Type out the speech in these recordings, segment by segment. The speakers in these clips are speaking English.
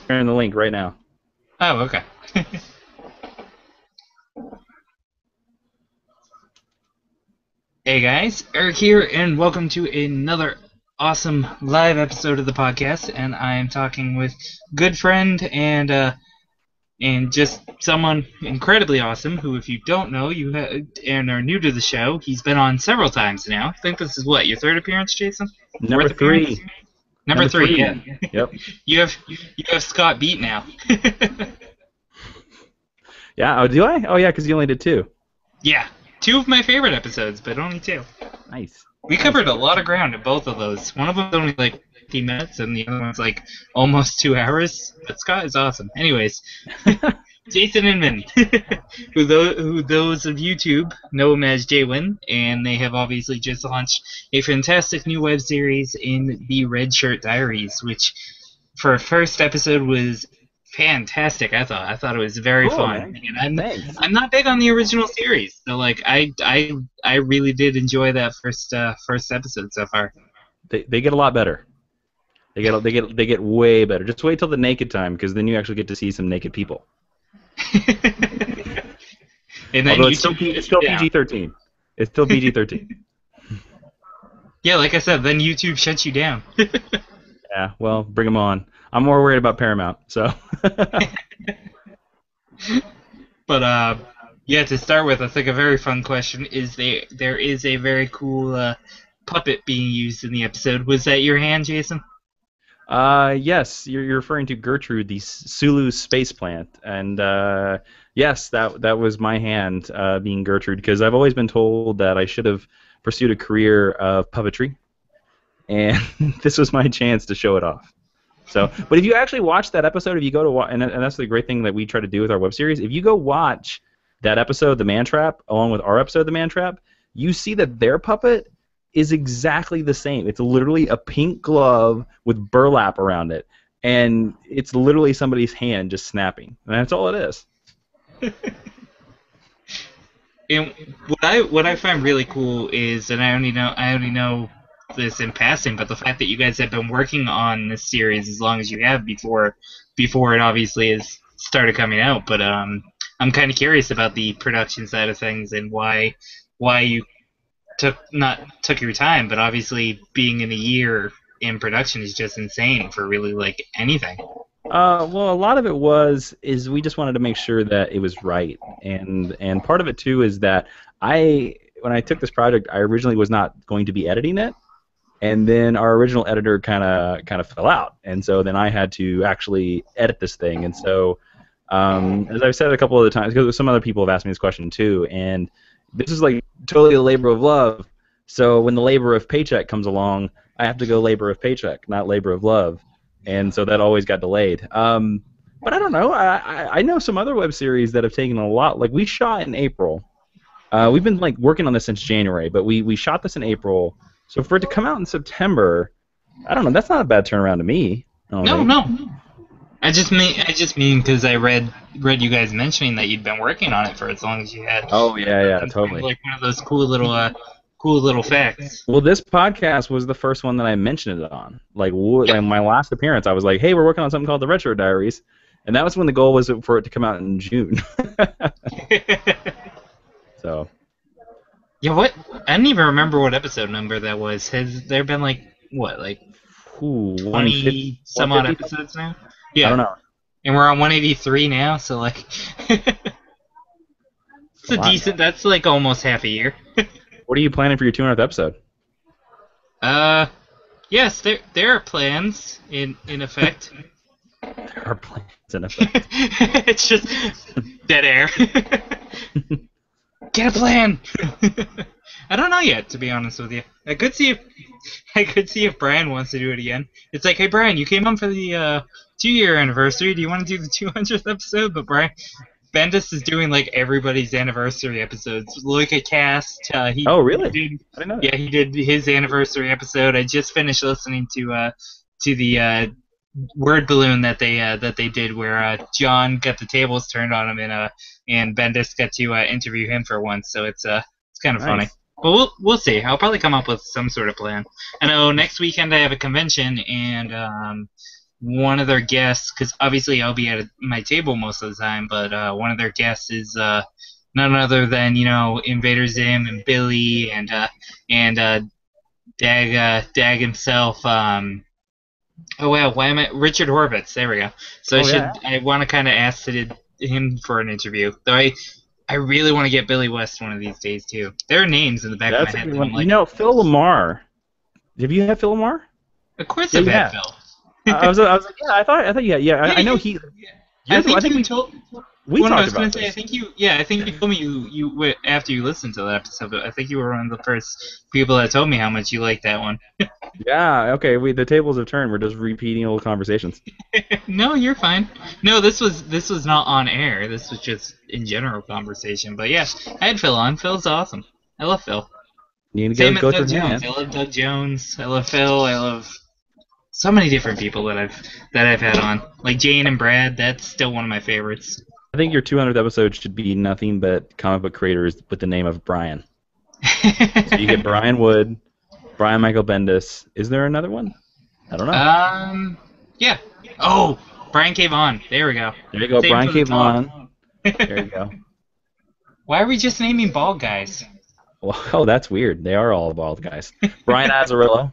sharing the link right now. Oh, okay. Hey guys, Eric here, and welcome to another awesome live episode of the podcast. And I am talking with good friend and just someone incredibly awesome who, if you don't know, and are new to the show, he's been on several times now. I think this is what, your third appearance, Jason? Number Fourth appearance? three. Number three, yeah. Yep. You have Scott beat now. Yeah. Oh, do I? Oh, yeah, because you only did two. Yeah, two of my favorite episodes, but only two. Nice. We covered a lot of ground in both of those. One of them's only like 50 minutes, and the other one's like almost 2 hours. But Scott is awesome. Anyways, Jason Inman, who those of YouTube know him as Jaywin, and they have obviously just launched a fantastic new web series in the Red Shirt Diaries, which for a first episode was fantastic. I thought it was very Cool, fun. man. And Thanks. I'm not big on the original series, so like I really did enjoy that first episode so far. They get a lot better. They get way better. Just wait till the naked time, because then you actually get to see some naked people. And then Although it's still yeah. PG-13. It's still PG-13. Yeah, like I said, then YouTube shuts you down. Yeah. Well, bring them on. I'm more worried about Paramount. So. But yeah, to start with, I think a very fun question is there is a very cool puppet being used in the episode. Was that your hand, Jason? Yes, you're referring to Gertrude, the Sulu space plant, and yes, that was my hand being Gertrude, because I've always been told that I should have pursued a career of puppetry, and this was my chance to show it off. So, but if you actually watch that episode, if you go to and that's the great thing that we try to do with our web series, if you go watch that episode, The Man Trap, along with our episode, The Man Trap, you see that their puppet is exactly the same. It's literally a pink glove with burlap around it, and it's literally somebody's hand just snapping, and that's all it is. And what I find really cool is, and I only know this in passing, but the fact that you guys have been working on this series as long as you have before it obviously has started coming out. But I'm kind of curious about the production side of things and why you took your time, but obviously being in a year in production is just insane for really like anything. Well, a lot of it is we just wanted to make sure that it was right, and part of it too is that when I took this project, I originally was not going to be editing it, and then our original editor kind of fell out, and so then I had to actually edit this thing, and so as I've said a couple of the times, because some other people have asked me this question too, and this is like totally a labor of love. So when the labor of paycheck comes along, I have to go labor of paycheck, not labor of love. And so that always got delayed. But I don't know. I know some other web series that have taken a lot. Like we shot in April. We've been like working on this since January, but we shot this in April. So for it to come out in September, I don't know. That's not a bad turnaround to me. No. I just mean because I read you guys mentioning that you'd been working on it for as long as you had. Oh yeah, It's totally. like one of those cool little facts. Well, this podcast was the first one that I mentioned it on. Like my last appearance, I was like, "Hey, we're working on something called the Retro Diaries," and that was when the goal was for it to come out in June. So. Yeah, what? I don't even remember what episode number that was. Has there been like 20 some odd episodes now? Yeah. I don't know. And we're on 183 now, so like it's a decent. That's like almost half a year. What are you planning for your 200th episode? Yes, there are plans in effect. There are plans in effect. It's just dead air. Get a plan. I don't know yet, to be honest with you. I could see if Brian wants to do it again. It's like, hey Brian, you came on for the 2-year anniversary. Do you want to do the 200th episode? But Bendis is doing like everybody's anniversary episodes. Look at Cast. Oh really? I didn't know that. Yeah, he did his anniversary episode. I just finished listening to the word balloon that they did, where John got the tables turned on him, and Bendis got to interview him for once. So it's kind of funny. But we'll see. I'll probably come up with some sort of plan. I know next weekend I have a convention, and one of their guests, because obviously I'll be at my table most of the time, but one of their guests is none other than Invader Zim and Billy and Dag himself. Oh wow, why am I Richard Horvitz? There we go. So I want to kind of ask him for an interview. Though I really want to get Billy West one of these days too. There are names in the back of my head. Like, Phil LaMarr. Have you had Phil LaMarr? Of course I've had Phil. I was like, yeah, I thought you had. Yeah, I know he. I think we talked about this. I think you told me you after you listened to that episode. I think you were one of the first people that told me how much you liked that one. Yeah. Okay. The tables have turned. We're just repeating old conversations. No, you're fine. No, this was not on air. This was just in general conversation. But yeah, I had Phil on. Phil's awesome. I love Phil. You need to go Doug through Jones. I love Doug Jones. I love Phil. I love so many different people that I've had on. Like Jane and Brad. That's still one of my favorites. I think your 200th episode should be nothing but comic book creators with the name of Brian. So you get Brian Wood, Brian Michael Bendis. Is there another one? I don't know. Yeah. Oh, Brian K. Vaughan. There we go. There you go, Same Brian K. Vaughan. There you go. Why are we just naming bald guys? Well, oh, that's weird. They are all bald guys. Brian Azzarello.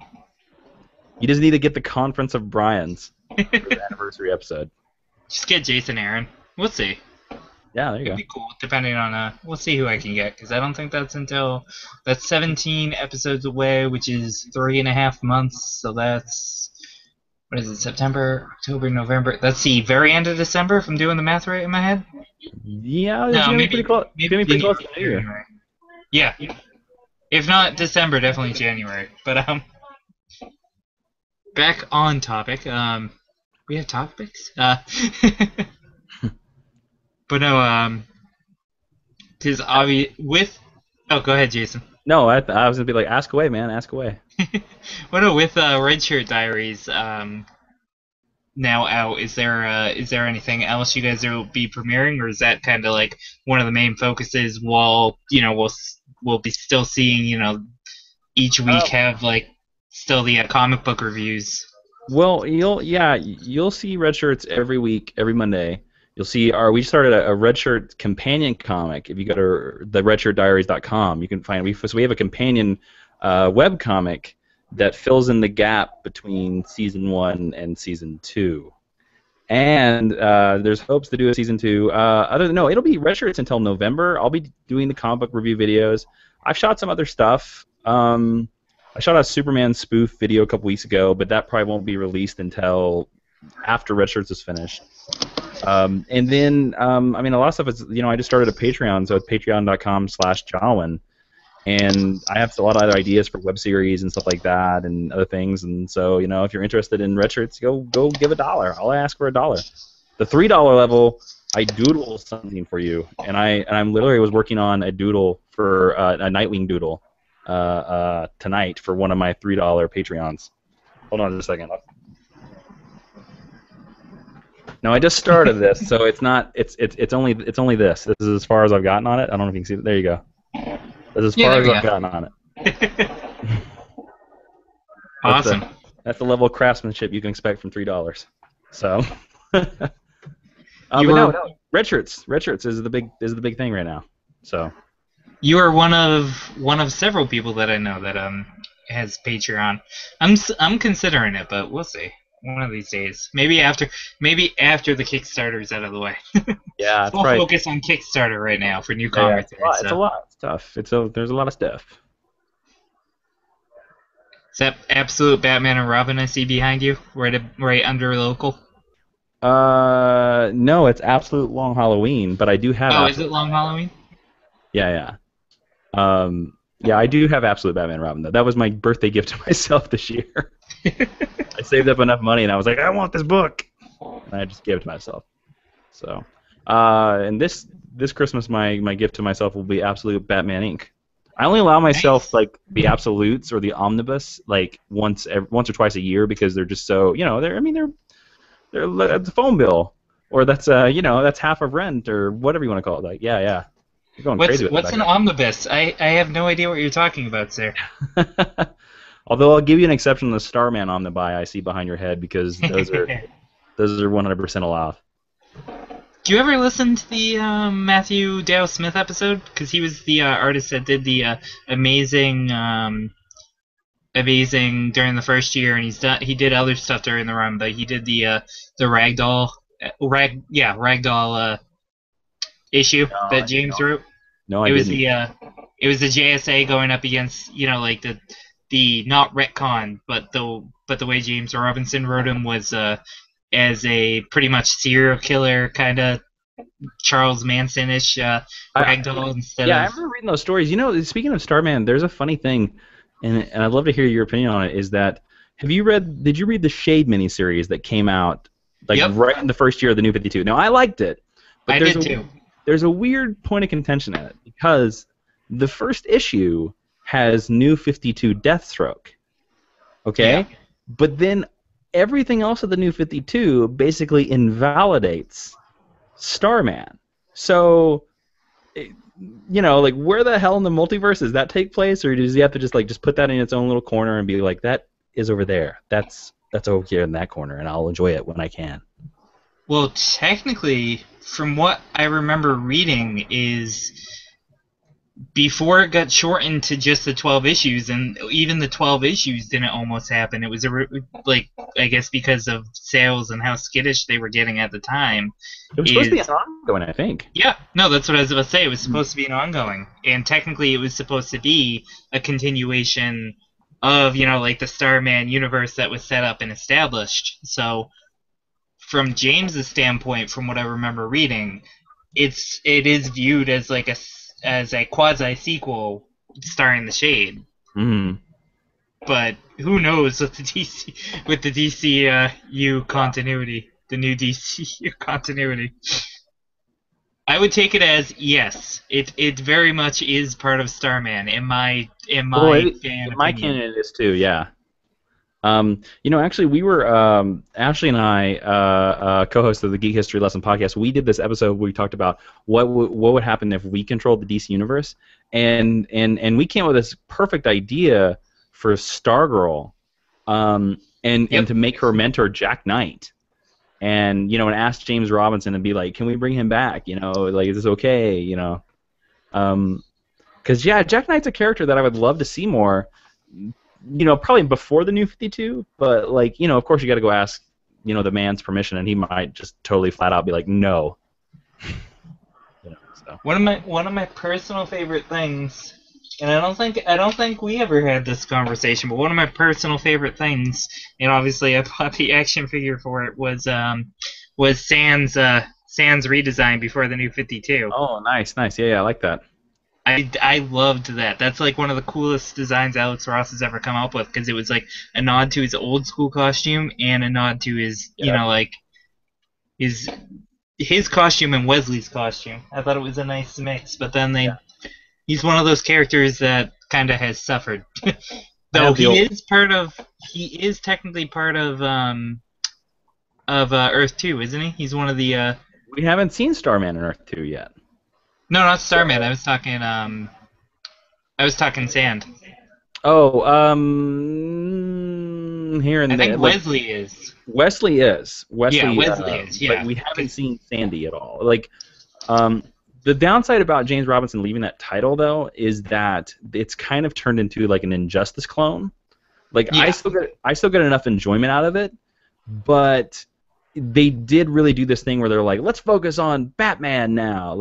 You just need to get the Conference of Brians for the anniversary episode. Just get Jason Aaron. We'll see. Yeah, there you go. It'd be cool, depending on we'll see who I can get, because I don't think that's 17 episodes away, which is 3.5 months. So that's what is it? September, October, November. That's the very end of December, if I'm doing the math right in my head. Yeah, it's gonna be pretty close. Pretty close to New Year. Yeah. If not December, definitely January. But back on topic. We have topics. But no, because obvious with. Oh, go ahead, Jason. No, I was gonna be like, ask away, man, ask away. Well, no, with Red Shirt Diaries now out, is there anything else you guys will be premiering, or is that kind of like one of the main focuses? While we'll be still seeing each week have like still the comic book reviews. Well, you'll see Red Shirts every week, every Monday. You'll see we started a Red Shirt companion comic. If you go to the redshirtdiaries.com, you can find we have a companion web comic that fills in the gap between season 1 and season 2. And there's hopes to do a season 2. It'll be Red Shirts until November. I'll be doing the comic book review videos. I've shot some other stuff. I shot a Superman spoof video a couple weeks ago, but that probably won't be released until after Red Shirts is finished. And then, a lot of stuff is, I just started a Patreon, so it's patreon.com/Jawin, and I have a lot of other ideas for web series and stuff like that and other things, and so, if you're interested in Red Shirts, go give $1. I'll ask for $1. The $3 level, I doodle something for you, and I'm literally was working on a doodle for a Nightwing doodle tonight for one of my $3 Patreons. Hold on just a second. No, I just started this, so it's not. It's only this. This is as far as I've gotten on it. I don't know if you can see it. There you go. That's as far as I've gotten on it. Awesome. That's the level of craftsmanship you can expect from $3. So. No. Red Shirts is the big thing right now. So. You are one of several people that I know that has Patreon. I'm considering it, but we'll see. One of these days, maybe after the Kickstarter is out of the way. Yeah, we'll focus on Kickstarter right now for new comics. It's a lot of stuff. There's a lot of stuff. Is that Absolute Batman and Robin I see behind you, right under local? No, it's Absolute Long Halloween, but I do have. Oh, is it Long Halloween? Yeah. Yeah, I do have Absolute Batman and Robin though. That was my birthday gift to myself this year. I saved up enough money, and I was like, I want this book, and I just gave it to myself. So, and this Christmas, my gift to myself will be Absolute Batman Inc. I only allow myself like the Absolutes or the Omnibus like once or twice a year because they're just so they're the phone bill, or that's that's half of rent or whatever you want to call it. Like you're going crazy with what's an omnibus? I have no idea what you're talking about, sir. Although I'll give you an exception to the Starman Omnibuy I see behind your head because those are 100% allowed. Do you ever listen to the Matthew Dale Smith episode? Because he was the artist that did the amazing during the first year, and he did other stuff during the run, but he did the Ragdoll issue that James wrote. No, I didn't. It was the JSA going up against like the not retcon, but the way James Robinson wrote him was as a pretty much serial killer kind of Charles Manson-ish ragdoll instead of... Yeah, I remember reading those stories. Speaking of Starman, there's a funny thing, and I'd love to hear your opinion on it, is that did you read the Shade miniseries that came out right in the first year of the New 52? Now, I liked it. But I did too. There's a weird point of contention in it, because the first issue has New 52 Deathstroke. Okay? Yeah. But then everything else of the New 52 basically invalidates Starman. So, where the hell in the multiverse does that take place, or does he have to just put that in its own little corner and be like, that is over there, that's over here in that corner, and I'll enjoy it when I can? Well, technically, from what I remember reading, is before it got shortened to just the 12 issues, and even the 12 issues didn't almost happen. It was I guess because of sales and how skittish they were getting at the time. It was supposed to be an ongoing, I think. Yeah, no, that's what I was about to say. It was supposed to be an ongoing, and technically it was supposed to be a continuation of the Starman universe that was set up and established. So, from James's standpoint, from what I remember reading, it is viewed as a quasi sequel starring the Shade. Mm. But who knows with the DCU continuity, the new DCU continuity. I would take it as yes. It very much is part of Starman in my canon, it is too. Yeah. Actually, we were Ashley and I, co-hosts of the Geek History Lesson podcast. We did this episode where we talked about what would happen if we controlled the DC universe, and we came up with this perfect idea for Stargirl, and to make her mentor Jack Knight, and ask James Robinson and be like, can we bring him back? Is this okay? Because Jack Knight's a character that I would love to see more. Probably before the New 52, but of course you got to go ask, the man's permission, and he might just totally flat out be like, no. So. One of my personal favorite things, and I don't think we ever had this conversation, but one of my personal favorite things, and obviously I bought the action figure for it, was Sans redesign before the New 52. Oh, nice. Yeah, I like that. I loved that. That's one of the coolest designs Alex Ross has ever come up with, because it was a nod to his old school costume and a nod to his his costume and Wesley's costume. I thought it was a nice mix, but then he's one of those characters that kind of has suffered. Though he is technically part of Earth 2, isn't he? He's one of the We haven't seen Starman in Earth 2 yet. No, not Starman. I was talking Sand. Oh, here and there. I think Wesley is. Wesley is. Wesley is. Yeah. But we haven't seen Sandy at all. The downside about James Robinson leaving that title, though, is that it's kind of turned into an Injustice clone. I still get enough enjoyment out of it, but they did really do this thing where they're like, let's focus on Batman now.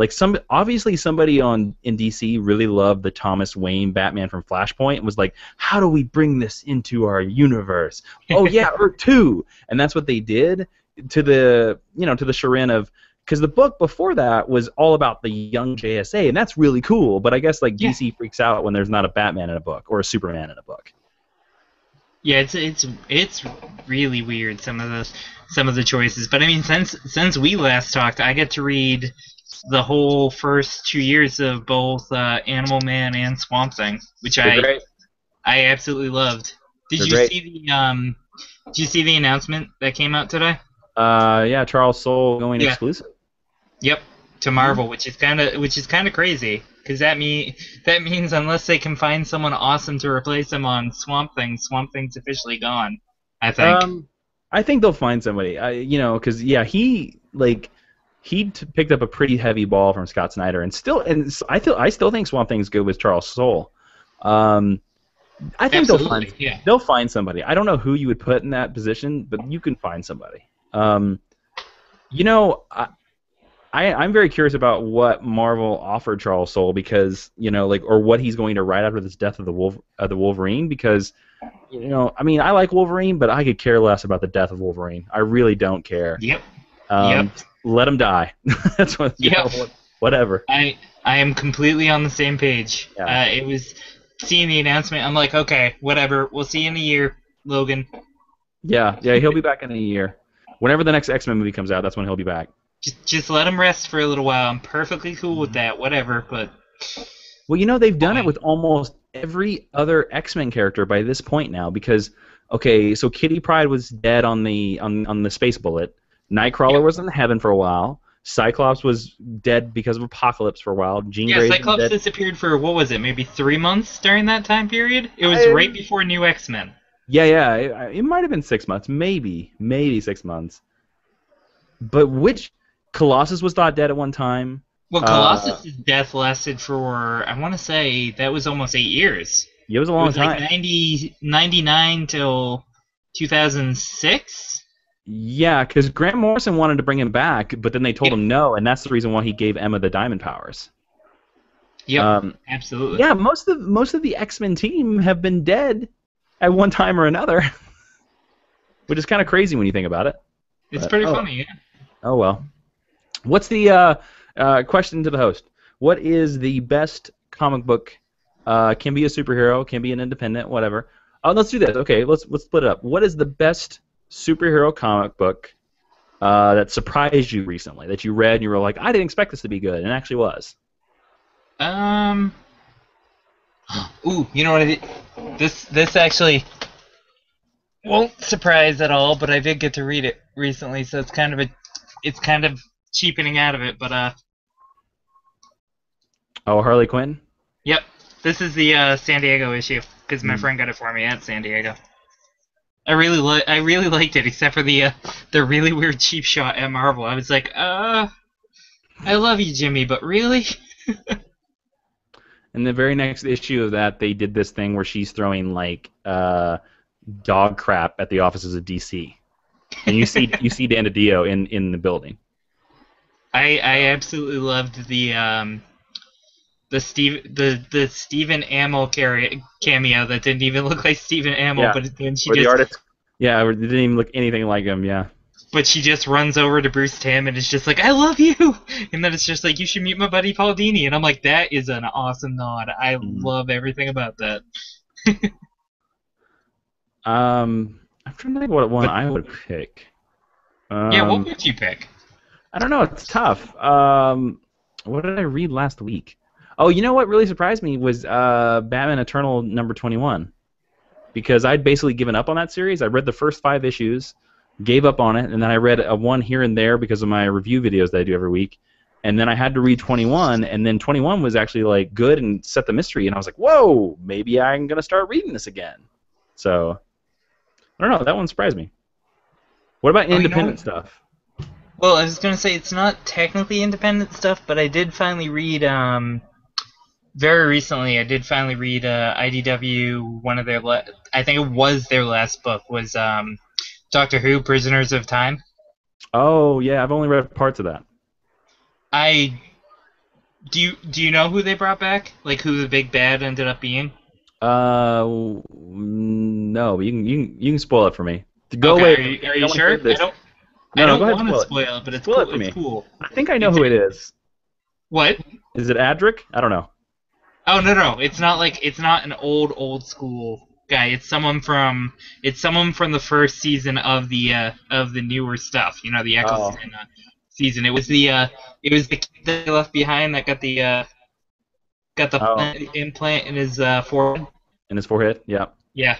Obviously somebody in DC really loved the Thomas Wayne Batman from Flashpoint and was like, how do we bring this into our universe? Oh yeah, Earth 2. And that's what they did to the chagrin of, because the book before that was all about the young JSA, and that's really cool, but I guess DC freaks out when there's not a Batman in a book or a Superman in a book. Yeah, it's really weird, some of the choices. But I mean, since we last talked, I get to read the whole first 2 years of both Animal Man and Swamp Thing, which I absolutely loved. Did you see the announcement that came out today? Charles Soule going exclusive. Yep, to Marvel, which is kind of crazy. because that means unless they can find someone awesome to replace him on Swamp Thing's officially gone. I think. I think they'll find somebody. Because yeah, picked up a pretty heavy ball from Scott Snyder, and I still think Swamp Thing's good with Charles Soule. I think they'll find somebody. I don't know who you would put in that position, but you can find somebody. I'm very curious about what Marvel offered Charles Soule because or what he's going to write after this death of the Wolverine because I like Wolverine, but I could care less about the death of Wolverine. I really don't care. Yep. Let him die. That's what. Whatever. I am completely on the same page. Yeah. It was seeing the announcement. I'm like, okay, whatever. We'll see you in a year, Logan. Yeah, he'll be back in a year. Whenever the next X-Men movie comes out, that's when he'll be back. Just let him rest for a little while. I'm perfectly cool with that. Whatever, but. Well, they've done it with almost every other X-Men character by this point now because, okay, so Kitty Pryde was dead on the Space Bullet. Nightcrawler was in heaven for a while. Cyclops was dead because of Apocalypse for a while. Jean Grey's Cyclops disappeared for, what was it, maybe 3 months during that time period? It was right before New X-Men. Yeah, it might have been 6 months, maybe 6 months. But Colossus was thought dead at one time. Well, Colossus' death lasted for, I want to say, that was almost 8 years. Yeah, it was a long time. Like 99 till 2006? Yeah, because Grant Morrison wanted to bring him back, but then they told him no, and that's the reason why he gave Emma the diamond powers. Yep, absolutely. Yeah, most of the X-Men team have been dead at one time or another, which is kind of crazy when you think about it. It's pretty funny, yeah. Oh well. What's the question to the host? What is the best comic book? Can be a superhero, can be an independent, whatever. Let's do this. Okay, let's split it up. What is the best superhero comic book that surprised you recently, that you read and you were like, I didn't expect this to be good, and it actually was? Ooh, you know what? This actually won't surprise at all, but I did get to read it recently, so it's kind of cheapening out of it, but Oh, Harley Quinn? Yep. This is the San Diego issue because my friend got it for me at San Diego. I really liked it, except for the really weird cheap shot at Marvel. I was like, I love you, Jimmy, but really? In the very next issue of that, they did this thing where she's throwing like dog crap at the offices of DC, and you see Dan DiDio in the building. I absolutely loved the Stephen Amell cameo that didn't even look like Stephen Amell, but then the artist. Yeah, it didn't even look anything like him. Yeah. But she just runs over to Bruce Timm and it's just like, I love you, and then it's just like, you should meet my buddy Paul Dini, and I'm like, that is an awesome nod. I love everything about that. I'm trying to think what one I would pick. What would you pick? I don't know. It's tough. What did I read last week? Oh, you know what really surprised me was Batman Eternal number 21. Because I'd basically given up on that series. I read the first 5 issues, gave up on it, and then I read a one here and there because of my review videos that I do every week. And then I had to read 21, and then 21 was actually like good and set the mystery, and I was like, whoa, maybe I'm going to start reading this again. So, I don't know, that one surprised me. What about independent stuff? Well, I was going to say it's not technically independent stuff, but I did finally read, very recently, IDW, one of their, I think it was their last book, was Doctor Who, Prisoners of Time. Oh, yeah, I've only read parts of that. Do you know who they brought back? Like, who the big bad ended up being? No, but you can spoil it for me. Go away. Are you sure? I don't want to spoil it, but it's cool. It's cool. I think I know who it is. What? Is it Adric? I don't know. Oh no! It's not an old school guy. It's someone from the first season of the newer stuff. You know, the Eccleston season. It was the kid that they left behind that got the implant in his forehead. In his forehead, yeah. Yeah.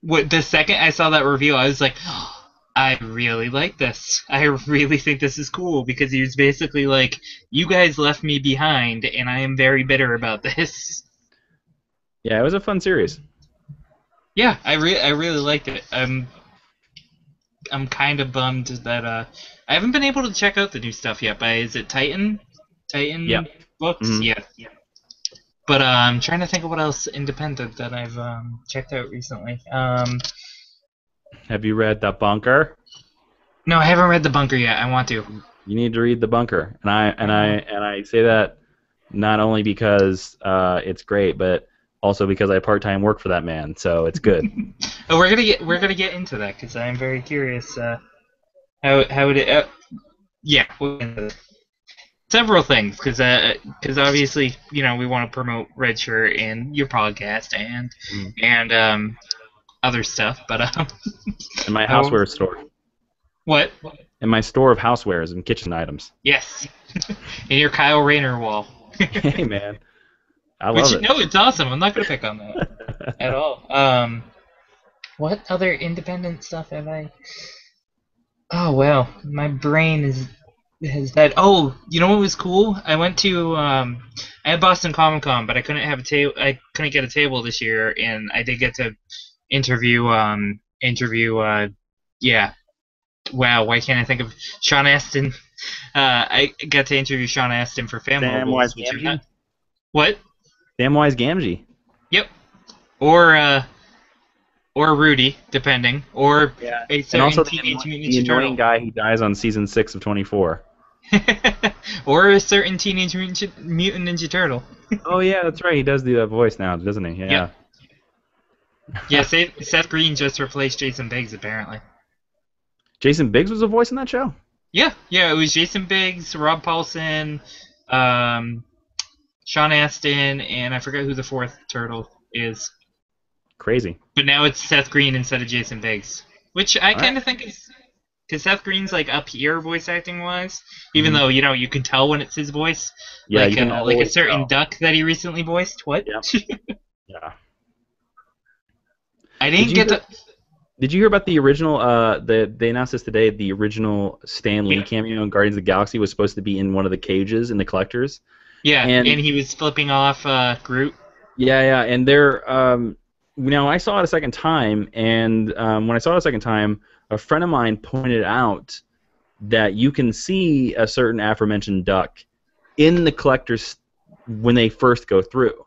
The second I saw that reveal, I was like, I really like this. I really think this is cool because he was basically like, "You guys left me behind, and I am very bitter about this." Yeah, it was a fun series. Yeah, I really liked it. I'm kind of bummed that I haven't been able to check out the new stuff yet. But is it Yeah. Titan books? hmm Yeah. But I'm trying to think of what else independent that I've checked out recently. Have you read The Bunker? No, I haven't read The Bunker yet. I want to. You need to read The Bunker, and I say that not only because it's great, but also because I part-time work for that man, so it's good. Oh, we're gonna get into that because I'm very curious. How would it? Yeah, we'll get into that. Several things because obviously we want to promote Red Shirt and your podcast Mhm. and other stuff, but In my oh, houseware store, what? in my store of housewares and kitchen items. Yes, in your Kyle Rayner wall. Hey man, I Which love it. no, it's awesome. I'm not gonna pick on that at all. What other independent stuff have I? Oh well, my brain is that. Oh, you know what was cool? I went to I had Boston Comic Con, but I couldn't have a table. I couldn't get a table this year, and I did get to interview. Yeah. Wow, why can't I think of Sean Astin? I got to interview Sean Astin for Fan Samwise Mobiles, which are not Gamgee. what? Samwise Gamgee. Yep. Or Rudy, depending, or Yeah. a And certain also Teenage Mutant the Ninja annoying Turtle, guy who dies on season 6 of 24. or a certain Teenage Mutant Ninja Turtle. Oh yeah, that's right. He does do that voice now, doesn't he? Yep. Yeah. Yeah, Seth Green just replaced Jason Biggs apparently. Jason Biggs was a voice in that show. Yeah, it was Jason Biggs, Rob Paulson, um, Sean Astin, and I forget who the fourth turtle is. Crazy. But now it's Seth Green instead of Jason Biggs, which I All right. kind of think is because Seth Green's like up here voice acting wise, even Mhm. though you can tell when it's his voice, Yeah, you can like a always certain tell. duck that he recently voiced. What? Yeah. Yeah. I Did didn't you get hear, to. did you hear about the original? They announced this today. The original Stan Lee Yeah, cameo in Guardians of the Galaxy was supposed to be in one of the cages in the collectors. yeah, And and he was flipping off Groot. yeah, and they're now I saw it a second time, and when I saw it a second time, a friend of mine pointed out that you can see a certain aforementioned duck in the collectors when they first go through.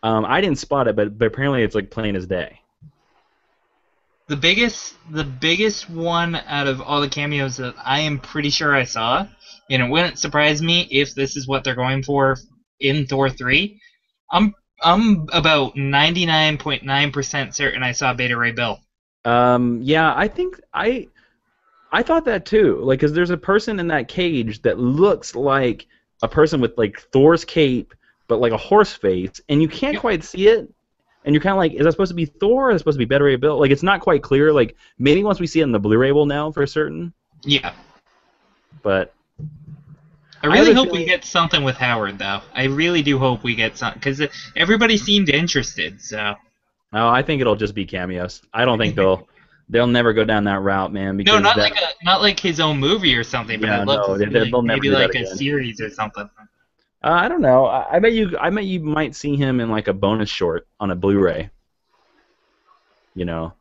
I didn't spot it, but apparently it's like plain as day. The biggest one out of all the cameos that I am pretty sure I saw, and it wouldn't surprise me if this is what they're going for in Thor 3. I'm about 99.9% certain I saw Beta Ray Bill. Yeah, I think I thought that too. Like, cause there's a person in that cage that looks like a person with like Thor's cape, but like a horse face, and you can't Yep. quite see it. And you're kind of like, is that supposed to be Thor? Or is that supposed to be Better Ray Bill? Like, it's not quite clear. Like, maybe once we see it in the Blu-ray, we'll know for certain. Yeah. But I I have really a hope we feeling. get something with Howard, though. I really do hope we get something, because everybody seemed interested, so. No, I think it'll just be cameos. I don't think they'll never go down that route, man. No, Because not like his own movie or something, but yeah, I'd love to no, see like they'll never maybe do that like a again. series or something. I don't know. I bet you might see him in like a bonus short on a Blu-ray. You know, I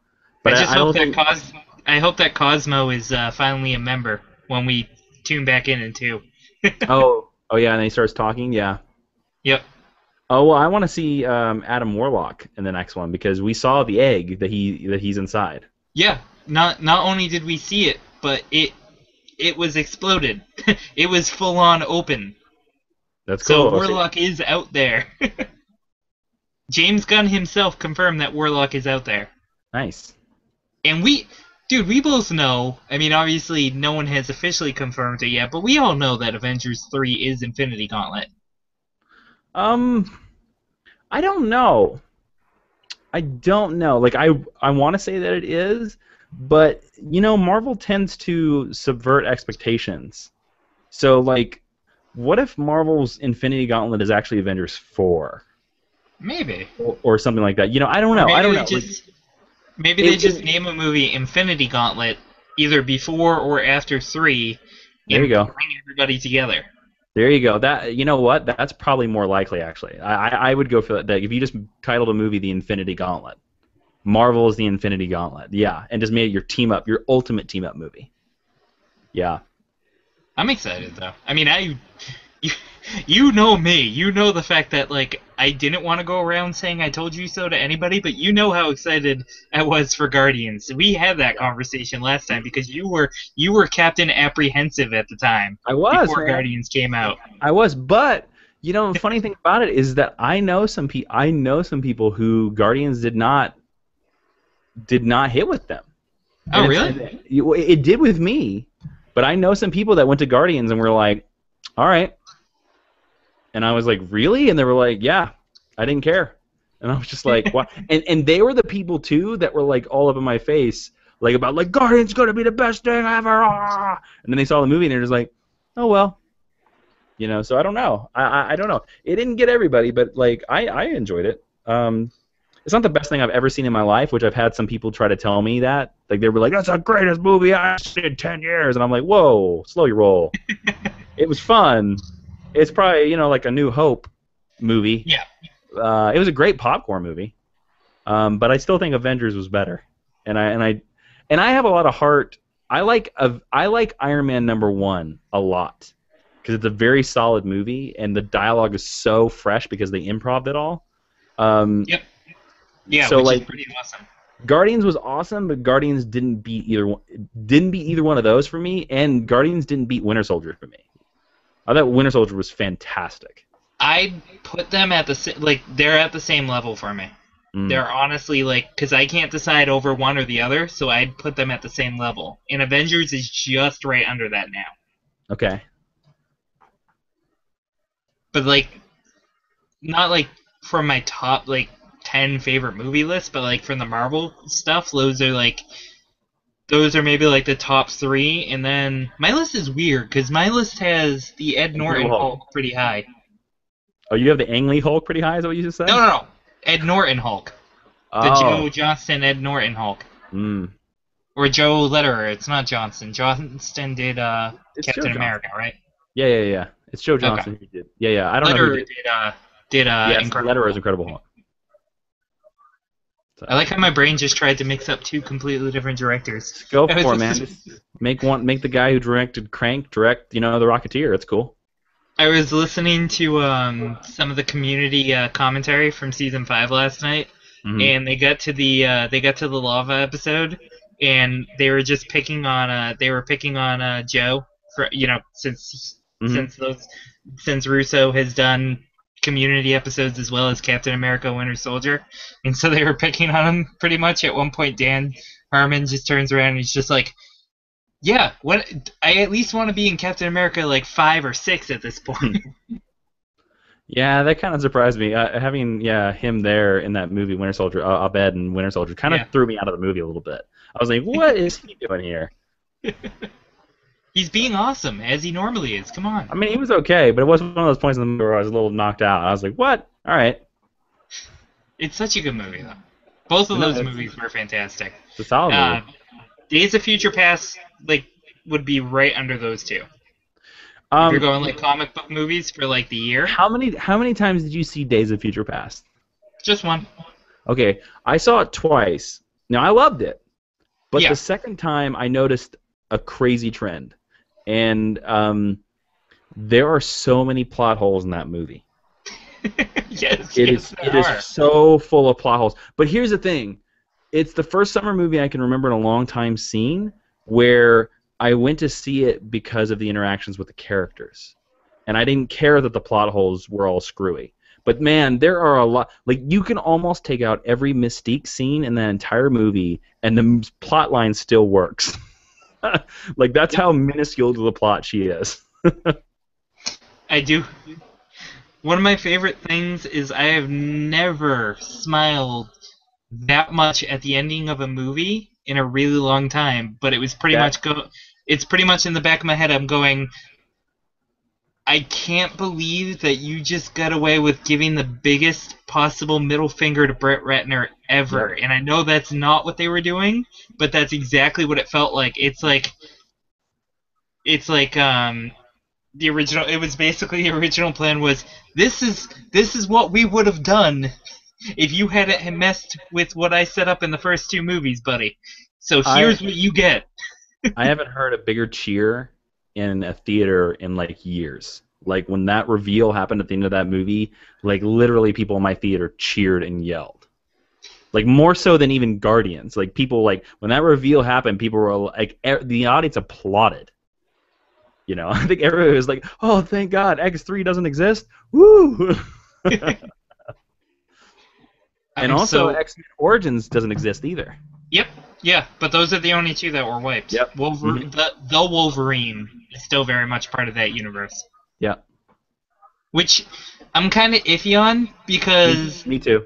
but just I hope don't that think. I hope that Cosmo is finally a member when we tune back in 2. Oh yeah, and he starts talking. Yeah. Yep. Oh well, I want to see Adam Warlock in the next one because we saw the egg that he's inside. Yeah. Not only did we see it, but it was exploded. It was full on open. That's So cool. See, Warlock is out there. James Gunn himself confirmed that Warlock is out there. nice. And we both know, I mean, obviously no one has officially confirmed it yet, but we all know that Avengers 3 is Infinity Gauntlet. I don't know. I don't know. Like I want to say that it is, but Marvel tends to subvert expectations. So like, what if Marvel's Infinity Gauntlet is actually Avengers 4 Maybe. or something like that? I don't Or know. I maybe don't they know. Like, just maybe they it, just it, name a movie Infinity Gauntlet either before or after 3 There you and go. bring everybody together. There you go. That you know what? That's probably more likely actually. I would go for that. If you just titled a movie The Infinity Gauntlet, Marvel's The Infinity Gauntlet, yeah, and just made it your team up, your ultimate team up movie. Yeah. I'm excited though. I mean, you, you know me. You know the fact that like I didn't want to go around saying I told you so to anybody, but you know how excited I was for Guardians. We had that conversation last time because you were Captain Apprehensive at the time I was, before man. Guardians came out. I was, but you know, the funny thing about it is that I know some people who Guardians did not hit with them. Oh, And really? it did with me, but I know some people that went to Guardians and were like, "All right," and I was like, "Really?" And they were like, "Yeah, I didn't care," and I was just like, "What?" And they were the people too that were like all up in my face, like about like Guardians gonna be the best thing ever, ah! And then they saw the movie and they're just like, "Oh well." You know, so I don't know. I don't know. It didn't get everybody, but like I enjoyed it. It's not the best thing I've ever seen in my life, which I've had some people try to tell me that. Like they were like, "That's the greatest movie I've seen in 10 years," and I'm like, "Whoa, slow your roll." It was fun. It's probably like a New Hope movie. Yeah. It was a great popcorn movie, but I still think Avengers was better. And I have a lot of heart. I like Iron Man #1 a lot because it's a very solid movie and the dialogue is so fresh because they improv it all. Yep. Yeah, so which like is pretty awesome. Guardians was awesome, but Guardians didn't beat either one of those for me, and Guardians didn't beat Winter Soldier for me. I thought Winter Soldier was fantastic. I'd put them at they're at the same level for me. They're honestly because I can't decide over one or the other, so I'd put them at the same level. And Avengers is just right under that now. Okay. But not from my top 10 favorite movie list, but from the Marvel stuff, those are maybe the top 3. And then my list is weird because my list has the Ed Norton Hulk pretty high. Oh, you have the Ang Lee Hulk pretty high, is that what you just said? No. Ed Norton Hulk. The Joe Johnston Ed Norton Hulk. Or Joe Lederer. It's not Johnston. Johnston did Captain America, right? Yeah. It's Joe Johnston who did. Yeah. I don't know who did. Yes, Lederer is Incredible Hulk. So. I like how my brain just tried to mix up 2 completely different directors. Go for it, man. Just make the guy who directed Crank direct, The Rocketeer. It's cool. I was listening to some of the Community commentary from season 5 last night, and they got to the lava episode, and they were just picking on Joe for since Russo has done Community episodes as well as Captain America: Winter Soldier, and so they were picking on him pretty much. At one point, Dan Harmon just turns around and he's just like, "Yeah, what? I at least want to be in Captain America 5 or 6 at this point." Yeah, that kind of surprised me. Having him there in that movie, Winter Soldier, Abed and Winter Soldier, kind of threw me out of the movie a little bit. I was like, "What is he doing here?" He's being awesome, as he normally is. Come on. I mean, he was okay, but it wasn't one of those points in the movie where I was a little knocked out. I was like, "What? All right." It's such a good movie, though. Both of those movies were fantastic. It's a solid movie. Days of Future Past, would be right under those 2. If you're going comic book movies for the year. How many times did you see Days of Future Past? Just one. Okay, I saw it twice. Now I loved it, but the second time I noticed a crazy trend, and there are so many plot holes in that movie. Yes, it is so full of plot holes. But here's the thing: it's the first summer movie I can remember in a long time seeing where I went to see it because of the interactions with the characters, and I didn't care that the plot holes were all screwy. But man, there are a lot. You can almost take out every Mystique scene in that entire movie, and the plot line still works. That's how minuscule to the plot she is. I do. One of my favorite things is I have never smiled that much at the ending of a movie in a really long time, but it was pretty much it's pretty much in the back of my head. I'm going, I can't believe that you just got away with giving the biggest possible middle finger to Brett Ratner ever. Yep. And I know that's not what they were doing, but that's exactly what it felt like. It's like the original. It was basically the original plan was this is what we would have done if you hadn't messed with what I set up in the first two movies, buddy. So I here's what you get. I haven't heard a bigger cheer in a theater in like years. Like when that reveal happened at the end of that movie, like literally people in my theater cheered and yelled. Like more so than even Guardians. Like people like when that reveal happened, people were like the audience applauded. You know, I think everybody was like, "Oh, thank God, X3 doesn't exist." Woo! And also, X-Men Origins doesn't exist either. Yep, yeah, but those are the only two that were wiped. Yep. The Wolverine is still very much part of that universe. Yeah. Which I'm kind of iffy on because... Me too.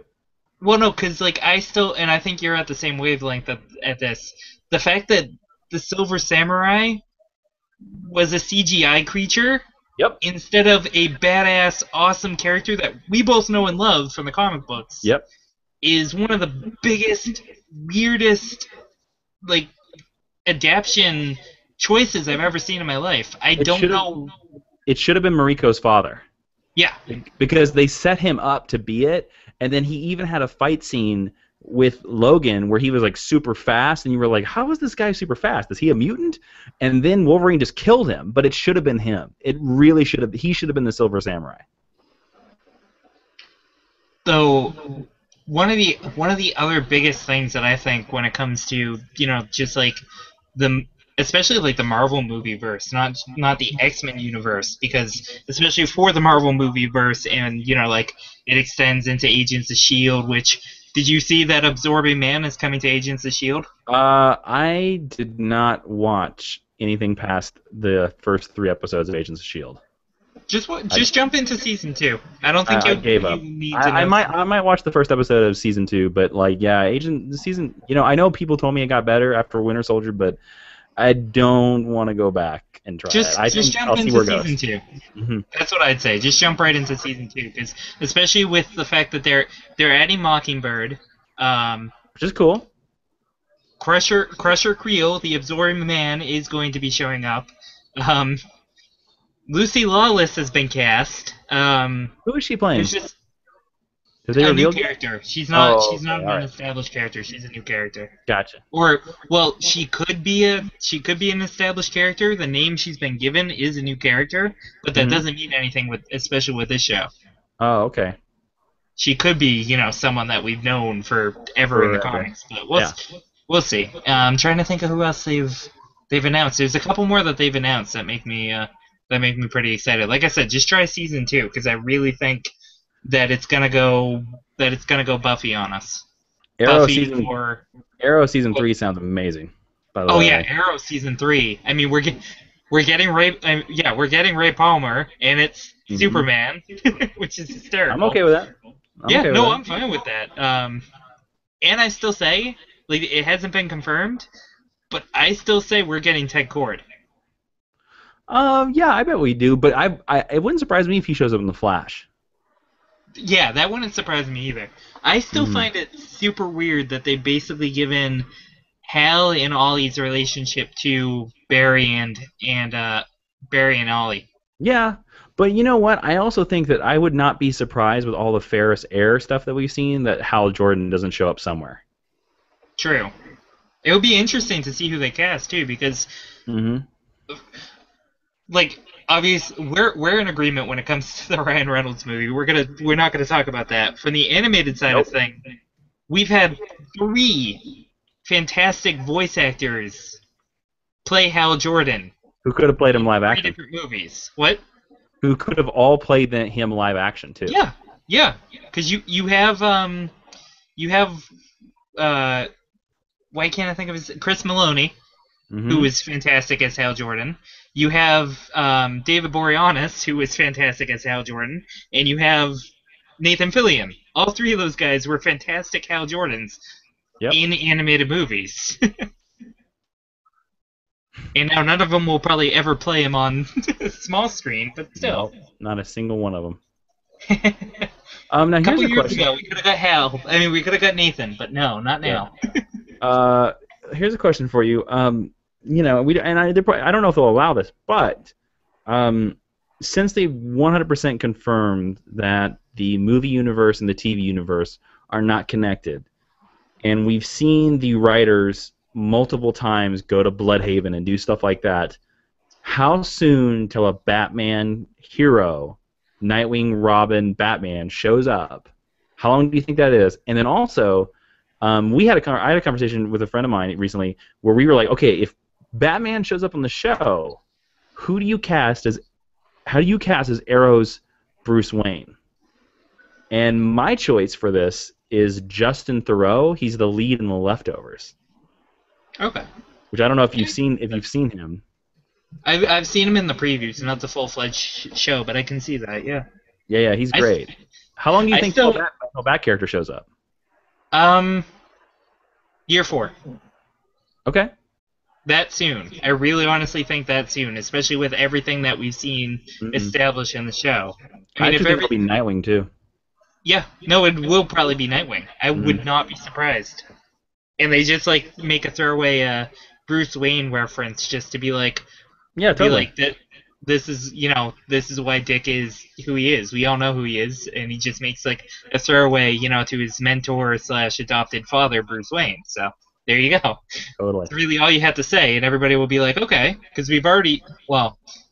Well, no, because like I still, and I think you're at the same wavelength at this. The fact that the Silver Samurai was a CGI creature Yep. instead of a badass, awesome character that we both know and love from the comic books. Yep. Is one of the biggest, weirdest, like, adaptation choices I've ever seen in my life. I don't know. It should have been Mariko's father. Yeah. Because they set him up to be it, and then he even had a fight scene with Logan where he was like super fast, and you were like, how is this guy super fast? Is he a mutant? And then Wolverine just killed him, but it should have been him. It really should have. He should have been the Silver Samurai. So one of the other biggest things that I think when it comes to, you know, just like especially like the Marvel movie verse, not the X-Men universe, because especially for the Marvel movie verse, and you know, like it extends into Agents of S.H.I.E.L.D., which did you see that Absorbing Man is coming to Agents of S.H.I.E.L.D.? I did not watch anything past the first 3 episodes of Agents of S.H.I.E.L.D. Just jump into season 2. I don't think I gave up. I might watch the first episode of season 2, but like season. You know, I know people told me it got better after Winter Soldier, but I don't want to go back and try it. Just jump into season 2. Mm-hmm. That's what I'd say. Just jump right into season 2, because especially with the fact that they're adding Mockingbird, which is cool. Crusher Creel, the Absorbing Man, is going to be showing up. Lucy Lawless has been cast. Who is she playing? It's just a new character. She's not an established character. She's a new character. Gotcha. Or well, she could be an established character. The name she's been given is a new character, but that doesn't mean anything especially with this show. Oh, okay. She could be, you know, someone that we've known forever in the comics, but we'll see. I'm trying to think of who else they've announced. There's a couple more that they've announced that make me pretty excited. Like I said, just try season 2, because I really think that it's gonna go Buffy on us. Arrow season 3 sounds amazing. By the way. Oh yeah, Arrow season 3. I mean, we're getting Ray Palmer, and it's Superman, which is hysterical. I'm okay with that. I'm fine with that. And I still say, like, it hasn't been confirmed, but I still say we're getting Ted Kord. Yeah, I bet we do, but it wouldn't surprise me if he shows up in The Flash. Yeah, that wouldn't surprise me either. I still find it super weird that they basically given Hal and Ollie's relationship to Barry and Ollie. Yeah, but you know what? I also think that I would not be surprised with all the Ferris Air stuff that we've seen that Hal Jordan doesn't show up somewhere. True. It would be interesting to see who they cast too, because like, obviously, we're in agreement when it comes to the Ryan Reynolds movie. We're not gonna talk about that. From the animated side of things, we've had 3 fantastic voice actors play Hal Jordan. Who could have played him live action? 3 different movies. What? Who could have all played him live action too? Yeah. Because you have why can't I think of his Chris Maloney, who is fantastic as Hal Jordan. You have David Boreanaz, who is fantastic as Hal Jordan, and you have Nathan Fillion. All 3 of those guys were fantastic Hal Jordans in animated movies. And now none of them will probably ever play him on small screen, but still. Nope, not a single one of them. A Now here's couple a years question. ago, we could have got Hal. I mean, we could have got Nathan, but no, not Yeah. now. Uh, Here's a question for you. I don't know if they'll allow this, but since they 100% confirmed that the movie universe and the TV universe are not connected, and we've seen the writers multiple times go to Bloodhaven and do stuff like that, how soon till a Batman hero, Nightwing, Robin, Batman shows up? How long do you think that is? And then also, I had a conversation with a friend of mine recently where we were like, okay, if Batman shows up on the show, who do you cast as? How do you cast as Arrow's Bruce Wayne? And my choice for this is Justin Theroux. He's the lead in The Leftovers, Okay. which I don't know if you've seen him. I've seen him in the previews, not the full-fledged show, but I can see that, yeah. Yeah, he's I- great. How long do you I think still- till that character shows up? Year 4. Okay. That soon. I really honestly think that soon, especially with everything that we've seen established in the show. I actually think it'll be Nightwing too. Yeah, no, it will probably be Nightwing. I would not be surprised. And they just like make a throwaway Bruce Wayne reference just to be like, Yeah, totally. that. This is why Dick is who he is. We all know who he is, and he just makes like a throwaway, to his mentor / adopted father, Bruce Wayne. So there you go. Totally. That's really all you have to say, and everybody will be like, okay, because we've already,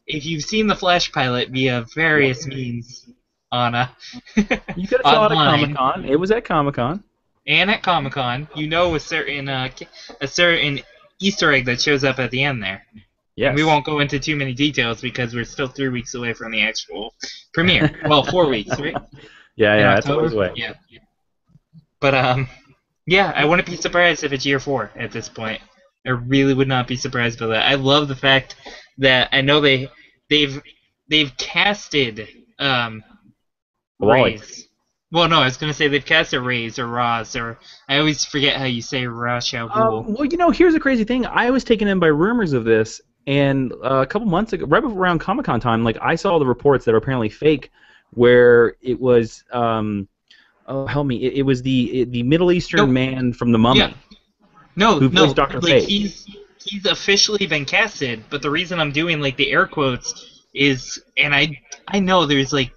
if you've seen the Flash pilot via various means on You could have saw it at online. Comic-Con. It was at Comic-Con. And at Comic-Con, a certain Easter egg that shows up at the end there. Yes. And we won't go into too many details because we're still 3 weeks away from the actual premiere. Well, 4 weeks, right? Yeah, In that's October? always way. Yeah. But I wouldn't be surprised if it's year 4 at this point. I really would not be surprised by that. I love the fact that I know they've casted Wally. Rays. Well, no, I was gonna say they've casted Rays or Roz, or I always forget how you say Ra's al Ghul. Well, here's the crazy thing. I was taken in by rumors of this, and a couple months ago, right around Comic-Con time, like I saw the reports that are apparently fake, where it was, help me, it was the Middle Eastern man from The Mummy. Yeah. No, Who plays Dr. like Fate. he's officially been casted, but the reason I'm doing like the air quotes is, and I know there's like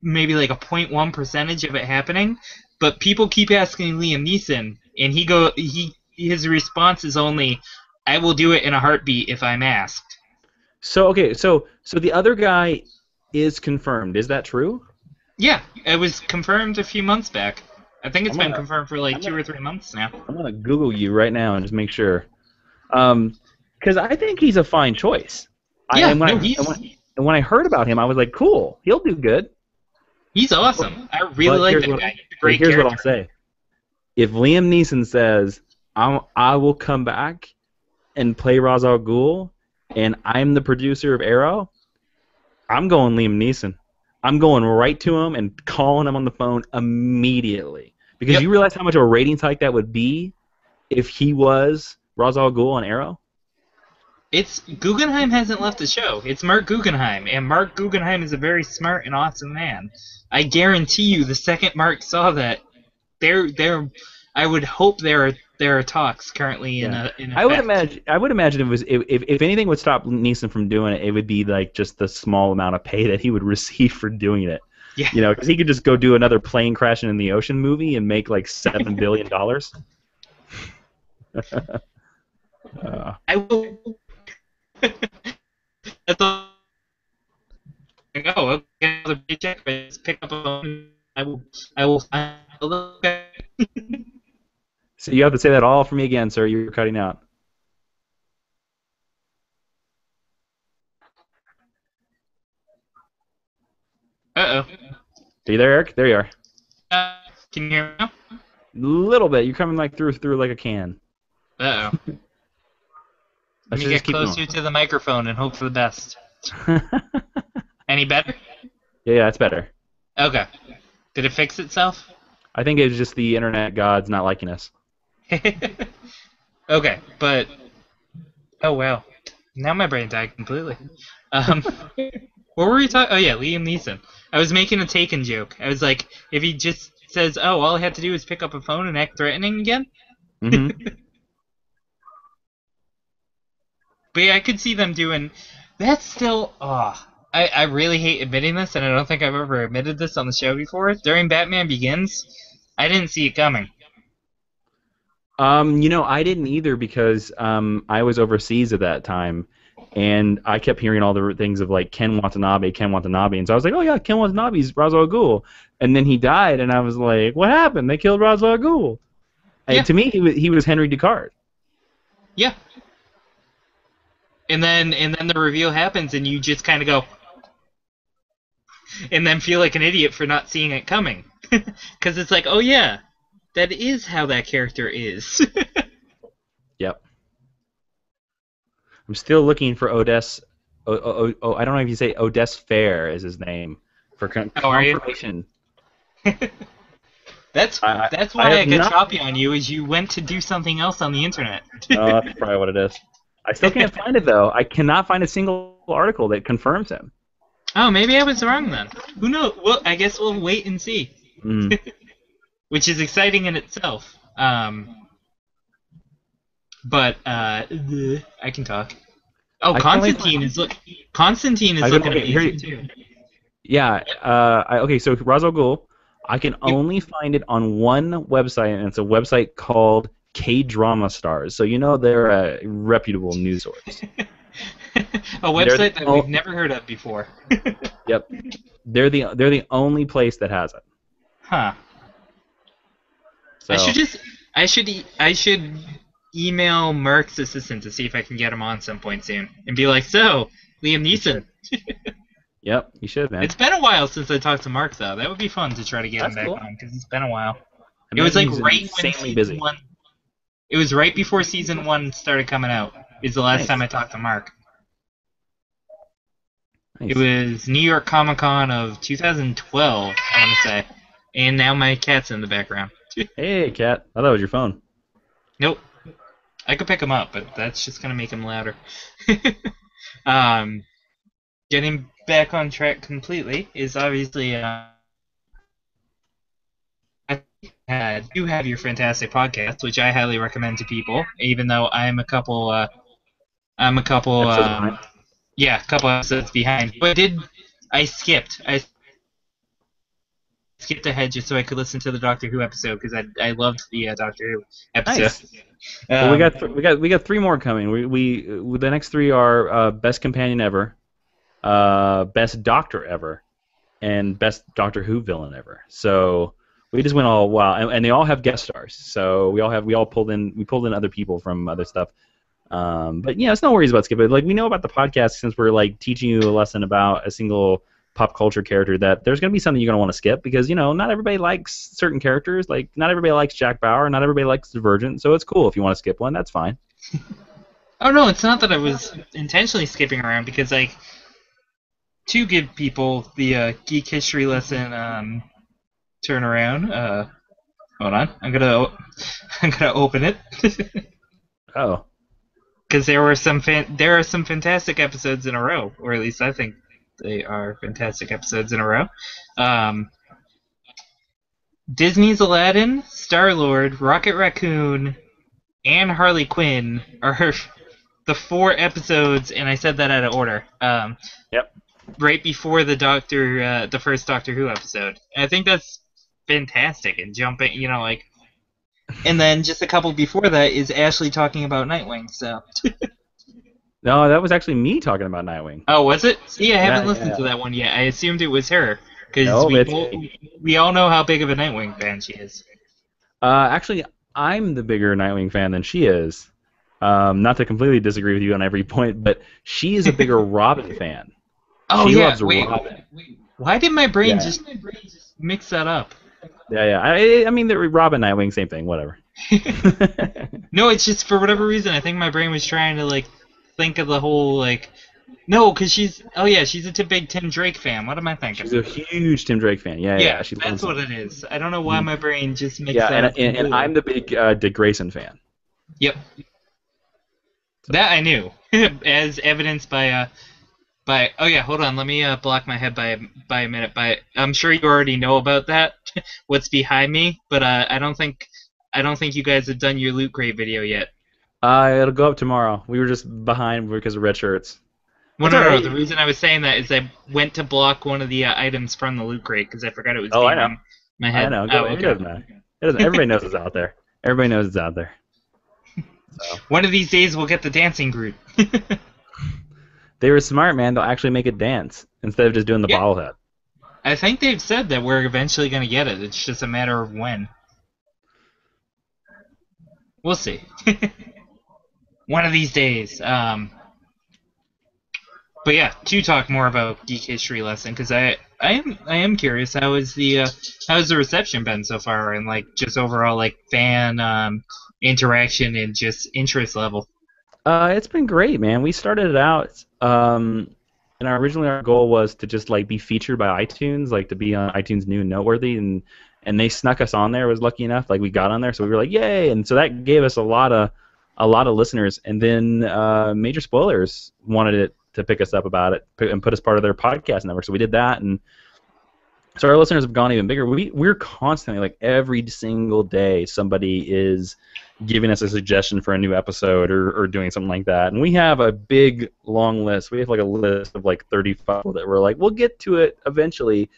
maybe like a 0.1% of it happening, but people keep asking Liam Neeson, and his response is only, "I will do it in a heartbeat if I'm asked." So okay, so the other guy is confirmed. Is that true? Yeah, it was confirmed a few months back. I think it's I'm been gonna- confirmed for like 2 or 3 months now. I'm gonna Google you right now and just make sure, because I think he's a fine choice. And when I heard about him, I was like, cool, he'll do good. He's awesome. I really like that guy. He's a great Here's character. what I'll say. If Liam Neeson says, I will come back and play Ra's al Ghul, and I'm the producer of Arrow, I'm going Liam Neeson. I'm going right to him and calling him on the phone immediately. Because Yep. you realize how much of a ratings hike that would be if he was Ra's al Ghul on Arrow? It's Guggenheim hasn't left the show. It's Mark Guggenheim, and Mark Guggenheim is a very smart and awesome man. I guarantee you, the second Mark saw that, I would hope there are talks currently in a. I would imagine it was if anything would stop Neeson from doing it, it would be like just the small amount of pay that he would receive for doing it. Yeah. Because he could just go do another plane crashing in the ocean movie and make like $7 billion. I will. That's all. Oh, okay, another paycheck. But just pick up a phone. I will. Okay. So you have to say that all for me again, sir. You're cutting out. Uh-oh. Are you there, Eric? There you are. Can you hear me now? Little bit. You're coming like through like a can. Uh-oh. Let Let's me just get keep closer to the microphone and hope for the best. Any better? Yeah, that's better. Okay. Did it fix itself? I think it's just the internet gods not liking us. Okay, but... Oh, wow. Now my brain died completely. Um, what were we talking? Oh yeah, Liam Neeson. I was making a Taken joke. I was like, if he just says, "Oh, all I have to do is pick up a phone and act threatening again," Hmm. but yeah, I could see them doing. That's still. Oh, I really hate admitting this, and I don't think I've ever admitted this on the show before. During Batman Begins, I didn't see it coming. I didn't either because I was overseas at that time, and I kept hearing all the things of like Ken Watanabe, and so I was like, oh yeah, Ken Watanabe's Ra's al Ghul, and then he died, and I was like, what happened? They killed Ra's al Ghul, and Yeah, to me, he was Henry Ducard. yeah. And then the reveal happens, and you just kind of go, and then feel like an idiot for not seeing it coming, because it's like, oh yeah, that is how that character is. Yep. I'm still looking for Odess. I don't know if you say Odess Fair is his name for How are you? confirmation. That's I, that's I why I have got not. choppy on you, is you went to do something else on the internet. That's probably what it is. I still can't find it though. I cannot find a single article that confirms him. Oh, maybe I was wrong then. Who knows? Well, I guess we'll wait and see. Mm. Which is exciting in itself. But I can talk. Oh, I can't wait Constantine is looking amazing too. Yeah. Okay. So Ra's al Ghul, I can only find it on one website, and it's a website called K-Drama Stars. So they're a reputable news source. A website that we've never heard of before. Yep. They're the only place that has it. Huh. So, I should email Merck's assistant to see if I can get him on some point soon, and be like, so Liam Neeson. Yep, you should, man. It's been a while since I talked to Mark, though. That would be fun to try to get him back on, because it's been a while. It was like right when season 1. It was right before season 1 started coming out. Is the last time I talked to Mark. Nice. It was New York Comic Con of 2012, I want to say. And now my cat's in the background. Hey, cat. I thought it was your phone. Nope. I could pick him up, but that's just gonna make him louder. Getting back on track completely is obviously you have your fantastic podcast, which I highly recommend to people. Even though I'm a couple episodes behind. But I skipped ahead just so I could listen to the Doctor Who episode, because I loved the Doctor Who episode. Nice. Well, we got 3 more coming. We the next 3 are best companion ever, best Doctor ever, and best Doctor Who villain ever. So we just went all wow, and they all have guest stars. So we pulled in other people from other stuff. But it's no worries about skipping. Like, we know about the podcast, since we're like teaching you a lesson about a single pop culture character, that there's going to be something you're going to want to skip, because not everybody likes certain characters. Like, not everybody likes Jack Bauer, not everybody likes Divergent. So it's cool if you want to skip one. That's fine. Oh no, it's not that I was intentionally skipping around, because like, to give people the geek history lesson turnaround. Hold on, I'm gonna open it. Oh. Because there are some fantastic episodes in a row, or at least I think they are fantastic episodes in a row. Disney's Aladdin, Star-Lord, Rocket Raccoon, and Harley Quinn are the 4 episodes, and I said that out of order. Yep. Right before the first Doctor Who episode. And I think that's fantastic, and jumping, and then just a couple before that is Ashley talking about Nightwing. So. No, that was actually me talking about Nightwing. Oh, was it? See, I haven't listened to that one yet. I assumed it was her, because we all know how big of a Nightwing fan she is. Actually, I'm the bigger Nightwing fan than she is. Not to completely disagree with you on every point, but she is a bigger Robin fan. Oh, she yeah. loves Robin. Why did my brain just mix that up? Yeah. I mean, Robin, Nightwing, same thing. Whatever. No, it's just for whatever reason. I think my brain was trying to think of the whole no, because she's a big Tim Drake fan. What am I thinking? She's a huge Tim Drake fan. Yeah. That's what it is. I don't know why my brain just mixed that up. And I'm the big Dick Grayson fan. Yep. That I knew, as evidenced by. Oh yeah, hold on. Let me block my head by a minute. I'm sure you already know about that. What's behind me? But I don't think you guys have done your Loot Crate video yet. It'll go up tomorrow. We were just behind because of red shirts. Well, It's no, all no, no. right. The reason I was saying that is I went to block one of the items from the Loot Crate because I forgot it was Oh, I know. behind my I head. know. Oh, It okay. doesn't matter. It doesn't. Everybody knows it's out there. Everybody knows it's out there. So One of these days we'll get the dancing Groot. they were smart, man. They'll actually make it dance instead of just doing the Yeah, bobblehead. I think they've said that we're eventually going to get it. It's just a matter of when. We'll see. One of these days. But yeah, to talk more about Geek History Lesson, because I am curious, how has the reception been so far, and like just overall like fan interaction and just interest level. It's been great, man. We started it out, and originally our goal was to just like be featured by iTunes, like to be on iTunes New and Noteworthy, and they snuck us on there. Was lucky enough, like we got on there, so we were like, yay! And so that gave us a lot of listeners. And then Major Spoilers wanted it to pick us up about it and put us part of their podcast network, so we did that, and so our listeners have gone even bigger. We're constantly, like every single day, somebody is giving us a suggestion for a new episode or doing something like that. And we have a big, long list. We have like a list of like 35 that we're like, we'll get to it eventually.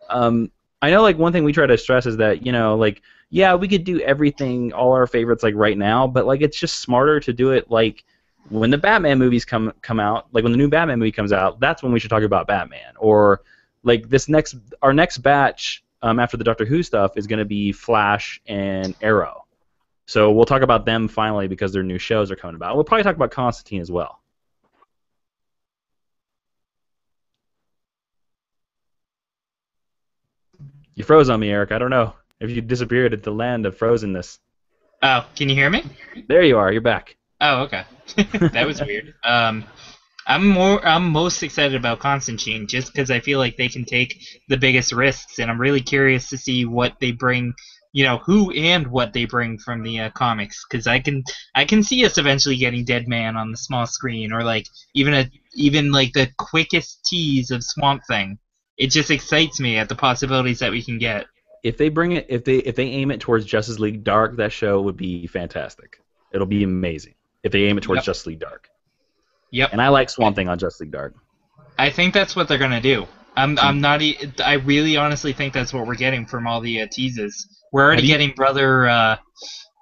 I know like one thing we try to stress is that, like, yeah, we could do everything, all our favorites like right now, but like it's just smarter to do it like when the Batman movies come out, like when the new Batman movie comes out, that's when we should talk about Batman. Or like our next batch after the Doctor Who stuff is going to be Flash and Arrow. So we'll talk about them finally because their new shows are coming about. We'll probably talk about Constantine as well. You froze on me, Eric. I don't know if you disappeared at the land of frozenness. Oh, can you hear me? There you are. You're back. Oh, okay. That was weird. I'm most excited about Constantine just because I feel like they can take the biggest risks, and I'm really curious to see what they bring, who and what they bring from the comics. Because I can see us eventually getting Dead Man on the small screen, or like even like the quickest tease of Swamp Thing. It just excites me at the possibilities that we can get. If they bring it, if they aim it towards Justice League Dark, that show would be fantastic. It'll be amazing if they aim it towards Yep. Justice League Dark. Yep. And I like Swamp Thing on Justice League Dark. I think that's what they're gonna do. I'm not. I really honestly think that's what we're getting from all the teases. We're already getting Brother.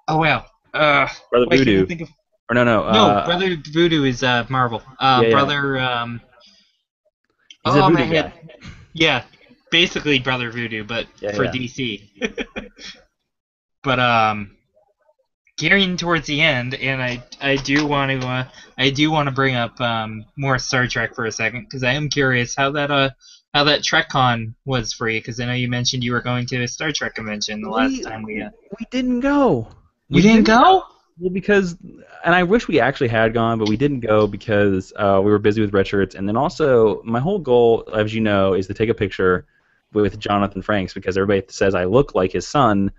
Oh wow. Brother Why can't I Voodoo. think of- Or no. No, Brother Voodoo is Marvel. Yeah. Brother. He's a Oh voodoo my guy. head. Yeah, basically Brother Voodoo, but Yeah, for yeah. DC. But gearing towards the end, and I do want to bring up more Star Trek for a second because I am curious how that TrekCon was for you, because I know you mentioned you were going to a Star Trek convention the last time we. We didn't go. You didn't go? Well, because, and I wish we actually had gone, but we didn't go because we were busy with red shirts. And then also, my whole goal, as you know, is to take a picture with Jonathan Frakes because everybody says I look like his son,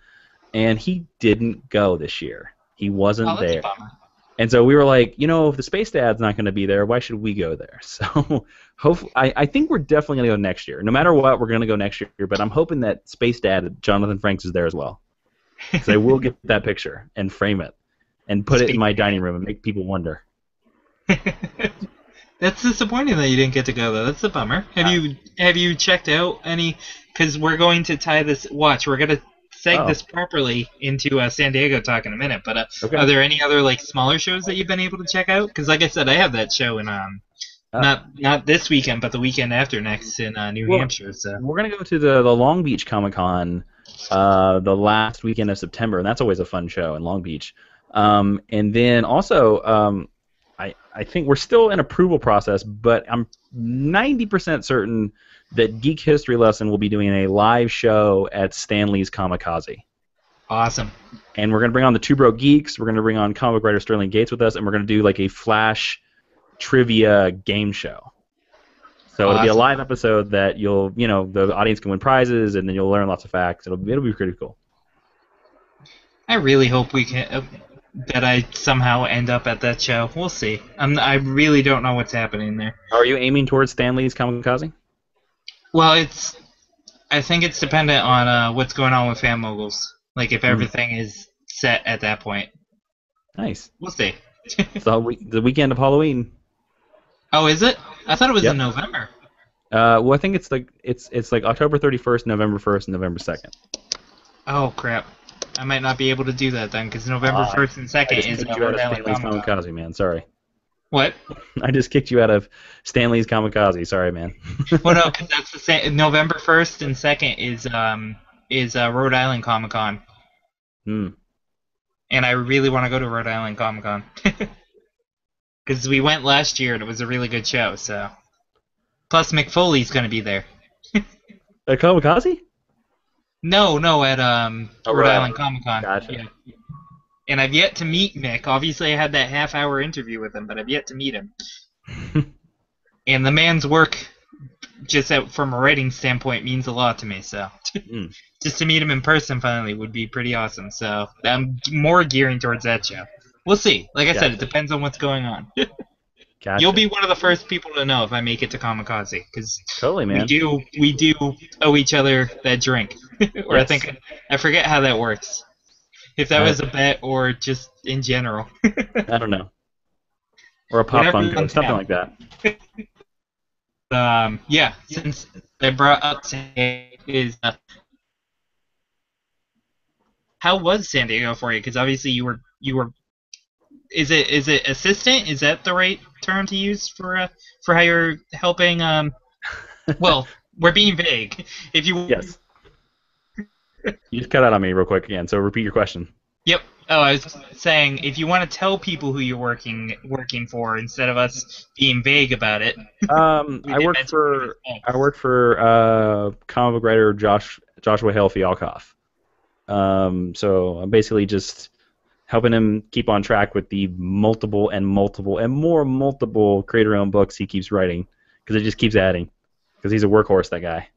and he didn't go this year. He wasn't That's there. a bummer. And so we were like, if the Space Dad's not going to be there, why should we go there? So hopefully, I think we're definitely going to go next year. No matter what, we're going to go next year. But I'm hoping that Space Dad, Jonathan Frakes, is there as well. Because I will get that picture and frame it and put it in my dining room and make people wonder. That's disappointing that you didn't get to go though. That's a bummer. Have you checked out any? Because we're going to tie this. Watch, we're gonna seg this properly into San Diego talk in a minute. But Okay. Are there any other like smaller shows that you've been able to check out? Because like I said, I have that show in not this weekend, but the weekend after next in New Hampshire. So We're going to go to the Long Beach Comic Con the last weekend of September, and that's always a fun show in Long Beach. And then also, I think we're still in approval process, but I'm 90% certain that Geek History Lesson will be doing a live show at Stanley's Kamikaze. awesome. And we're going to bring on the Two Broke Geeks, we're going to bring on comic writer Sterling Gates with us, and we're going to do like a Flash trivia game show. So it'll be a live episode that the audience can win prizes, and then you'll learn lots of facts. It'll be pretty cool. I really hope we can. that I somehow end up at that show. We'll see. I really don't know what's happening there. Are you aiming towards Stan Lee's Kamikaze? Well, I think it's dependent on what's going on with Fan Moguls. Like if everything is set at that point. Nice. We'll see. It's the weekend of Halloween. Oh, is it? I thought it was Yep. in November. Well, I think it's like October 31st, November 1st, and November 2nd. Oh crap! I might not be able to do that then, because November 1st and 2nd is kicked you out of Rhode Stan Lee's Island Comic-Con. Kamikaze, man. Sorry. What? I just kicked you out of Stan Lee's Kamikaze. Sorry, man. Well, no, because that's the same. November 1st and 2nd is Rhode Island Comic Con, Hmm. and I really want to go to Rhode Island Comic Con. Because we went last year and it was a really good show. So, plus Mick Foley's going to be there. At Kamikaze? No, at Rhode right. Island Comic Con. Gotcha. Yeah. And I've yet to meet Mick. Obviously, I had that half-hour interview with him, but I've yet to meet him. And the man's work, from a writing standpoint, means a lot to me. So, just to meet him in person finally would be pretty awesome. So, I'm more gearing towards that show. We'll see. Like I said, it depends on what's going on. Gotcha. You'll be one of the first people to know if I make it to Kamikaze, because Totally, man. we do owe each other that drink. Or Yes. I forget how that works. If that was a bet or just in general. I don't know. Or a Pop Whatever Funko, one's something down. like that. Yeah, since I brought up San Diego, how was San Diego for you? Because obviously you were. Is it assistant? Is that the right term to use for how you're helping? Well, we're being vague. If you Yes. You just cut out on me real quick again, so repeat your question. Yep. Oh, I was saying if you want to tell people who you're working for instead of us being vague about it. I work for comic book writer Joshua Hale Fialkoff. So I'm basically just helping him keep on track with the multiple creator-owned books he keeps writing, because it just keeps adding, because he's a workhorse, that guy.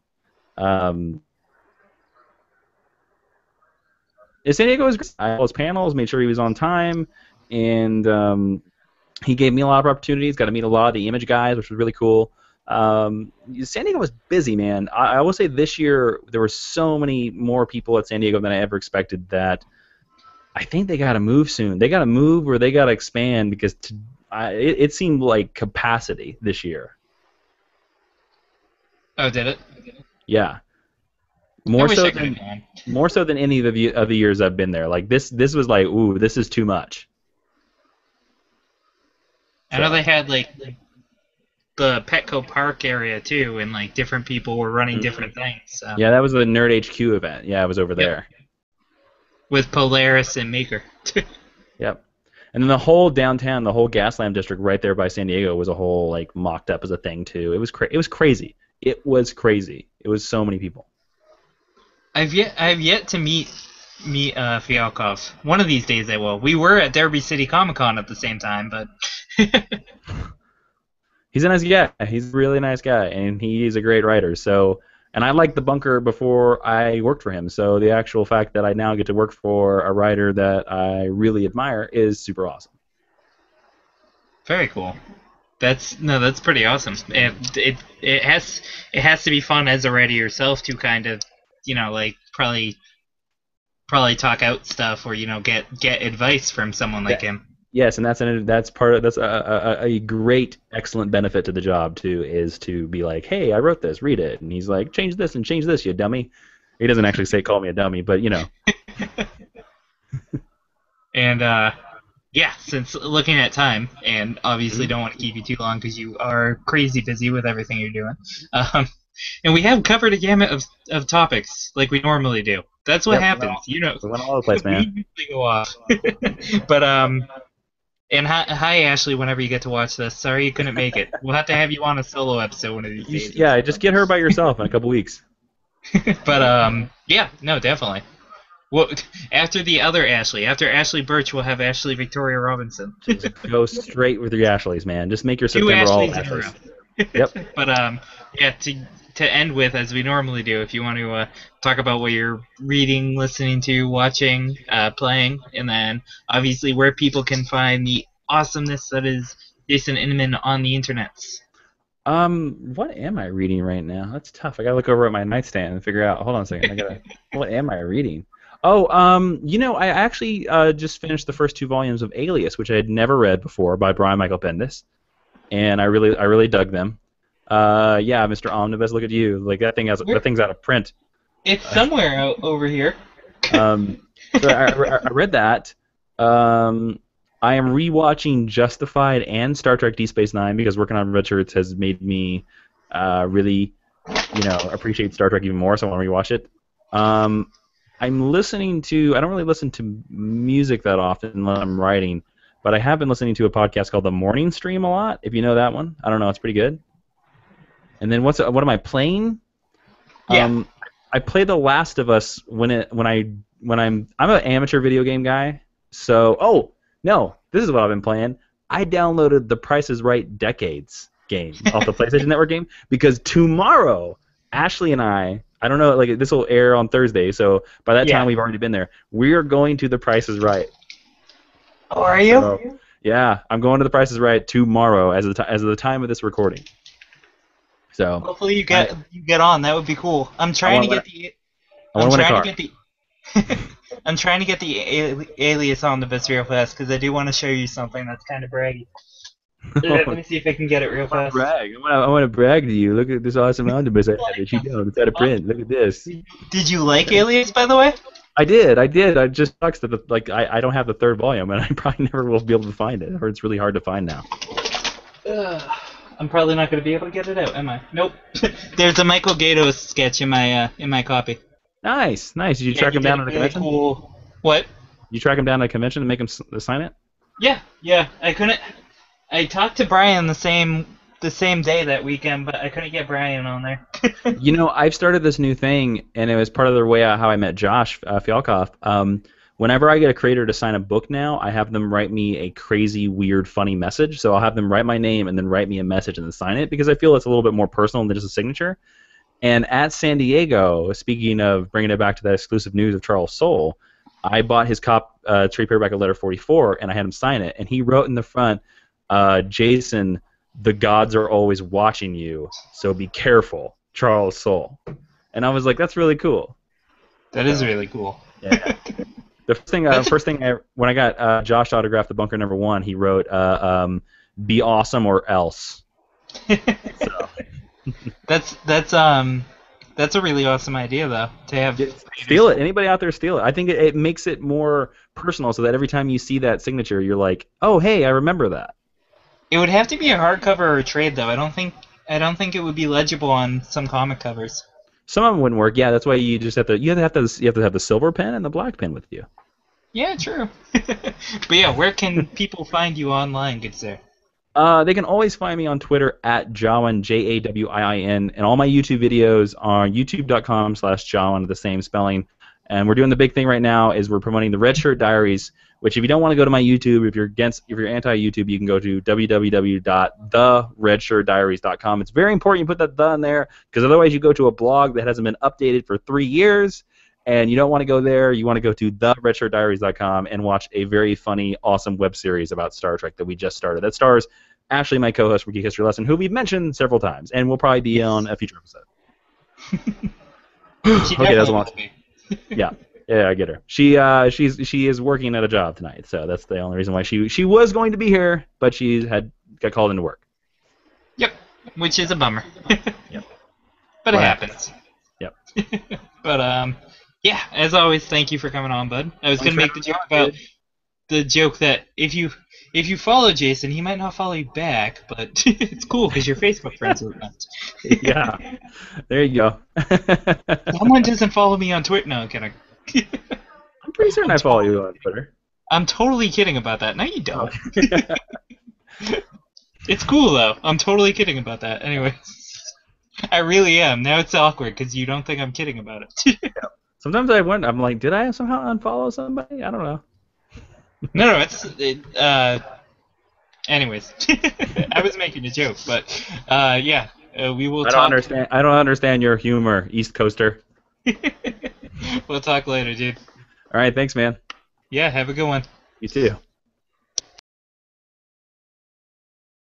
San Diego was great. I had all his panels, made sure he was on time, and he gave me a lot of opportunities. Got to meet a lot of the Image guys, which was really cool. San Diego was busy, man. I will say this year there were so many more people at San Diego than I ever expected that I think they got to move soon. They got to move or they got to expand, because it seemed like capacity this year. Oh, did it? Yeah. I More wish so I could have gone. more so than any of the years I've been there. Like this was like, ooh, this is too much. I know they had like the Petco Park area too, and like different people were running different things. So. Yeah, that was the Nerd HQ event. Yeah, I was over there. With Polaris and Maker. Yep. And then the whole downtown, the whole Gaslamp district right there by San Diego was a whole like mocked up as a thing too. It was crazy. It was crazy. It was so many people. I've yet to meet Fialkov. One of these days I will. We were at Derby City Comic Con at the same time, but He's a nice guy. He's a really nice guy, and he's a great writer. So, and I liked the Bunker before I worked for him. So the actual fact that I now get to work for a writer that I really admire is super awesome. very cool. That's pretty awesome. It has to be fun as a writer yourself to kind of, like probably talk out stuff or get advice from someone like him. Yes, and that's a great, excellent benefit to the job too, is to be like, hey, I wrote this, read it, and he's like, change this and change this, you dummy. He doesn't actually say call me a dummy, but And yeah, since looking at time, and obviously don't want to keep you too long because you are crazy busy with everything you're doing. And we have covered a gamut of topics like we normally do. That's what happens, We went all over the place, man. We usually go off. But and hi Ashley, whenever you get to watch this. Sorry you couldn't make it. We'll have to have you on a solo episode one of these days. Yeah, just get her by yourself in a couple weeks. But yeah, no, definitely. Well, after the other Ashley, after Ashley Birch, we'll have Ashley Victoria Robinson. Go straight with your Ashleys, man. Just make your Two September all Ashleys in a row. Ashleys. Yep. But yeah, to end with, as we normally do, if you want to talk about what you're reading, listening to, watching, playing, and then obviously where people can find the awesomeness that is Jason Inman on the internets. What am I reading right now? That's tough. I gotta look over at my nightstand and figure out. Hold on a second. What am I reading? Oh, I actually just finished the first 2 volumes of Alias, which I had never read before, by Brian Michael Bendis, and I really dug them. Yeah, Mr. Omnibus, look at you. Like that thing's out of print. It's somewhere over here. So I read that. I am rewatching Justified and Star Trek Deep Space Nine because working on Red Shirts has made me really, appreciate Star Trek even more. So I want to rewatch it. I'm listening to. I don't really listen to music that often when I'm writing, but I have been listening to a podcast called The Morning Stream a lot. If you know that one, I don't know. It's pretty good. And then what am I playing? Yeah. I play The Last of Us I'm an amateur video game guy. So no, this is what I've been playing. I downloaded the Price is Right Decades game off the PlayStation Network game because tomorrow, Ashley and I don't know, like this will air on Thursday, so by that time we've already been there. We are going to the Price is Right. Oh, are you? So, yeah, I'm going to the Price is Right tomorrow as of the time of this recording. So hopefully you get on. That would be cool. I'm trying to get the Alias on the bus real fast because I do want to show you something that's kind of braggy. Let me see if I can get it real fast. Brag. I want to brag to you. Look at this awesome omnibus I have that you don't. It's out of print. Look at this. Did you like Alias, by the way? I did. I just sucks that I don't have the 3rd volume, and I probably never will be able to find it. Or it's really hard to find now. I'm probably not going to be able to get it out, am I? Nope. There's a Michael Gaydos sketch in my copy. Nice. Did you track him down at a convention? Cool. What? You track him down at a convention and make him sign it? Yeah. I couldn't. I talked to Brian the same day that weekend, but I couldn't get Brian on there. I've started this new thing, and it was part of the way how I met Josh Fialkoff. Whenever I get a creator to sign a book now, I have them write me a crazy, weird, funny message. So I'll have them write my name and then write me a message and then sign it because I feel it's a little bit more personal than just a signature. And at San Diego, speaking of bringing it back to that exclusive news of Charles Soule, I bought his trade paperback of Letter 44, and I had him sign it. And he wrote in the front, Jason, the gods are always watching you, so be careful, Charles Soule. And I was like, that's really cool. That is really cool. Yeah. The first thing when I got Josh autographed the Bunker Number 1, he wrote, "Be awesome or else." So. That's a really awesome idea though to have. Steal it. Anybody out there steal it. I think it makes it more personal, so that every time you see that signature, you're like, oh hey, I remember that. It would have to be a hardcover or a trade though. I don't think it would be legible on some comic covers. Some of them wouldn't work. Yeah, that's why you just have to have the silver pen and the black pen with you. Yeah, true. But yeah, where can people find you online, good sir? They can always find me on Twitter at Jawin, Jawin, and all my YouTube videos are youtube.com/Jawin, the same spelling. And we're doing the big thing right now is we're promoting the Red Shirt Diaries, which if you don't want to go to my YouTube, if you're anti-YouTube, you can go to www.theredshirtdiaries.com. It's very important you put that "the" in there because otherwise you go to a blog that hasn't been updated for 3 years, and you don't want to go there. You want to go to theredshirtdiaries.com and watch a very funny, awesome web series about Star Trek that we just started. That stars Ashley, my co-host for Geek History Lesson, who we've mentioned several times, and will probably be on a future episode. Okay, that's a long time. Yeah, I get her. She is working at a job tonight, so that's the only reason why she was going to be here, but she got called into work. Yep, which is a bummer. Yep. But it happens. Yep. But yeah, as always, thank you for coming on, bud. I was gonna make the joke about that if you follow Jason, he might not follow you back, but it's cool because you're Facebook friends with him. Yeah, there you go. Someone doesn't follow me on Twitter. No, I'm kidding. I'm pretty certain I follow you on Twitter. I'm totally kidding about that. No, you don't. It's cool though. I'm totally kidding about that. Anyway, I really am. Now it's awkward because you don't think I'm kidding about it. Yeah. Sometimes I wonder. I'm like, did I somehow unfollow somebody? I don't know. No, it's anyways, I was making a joke, but yeah, We will I don't talk. understand. I don't understand your humor, East Coaster. We'll talk later, dude. All right, thanks, man. Yeah, have a good one. You too.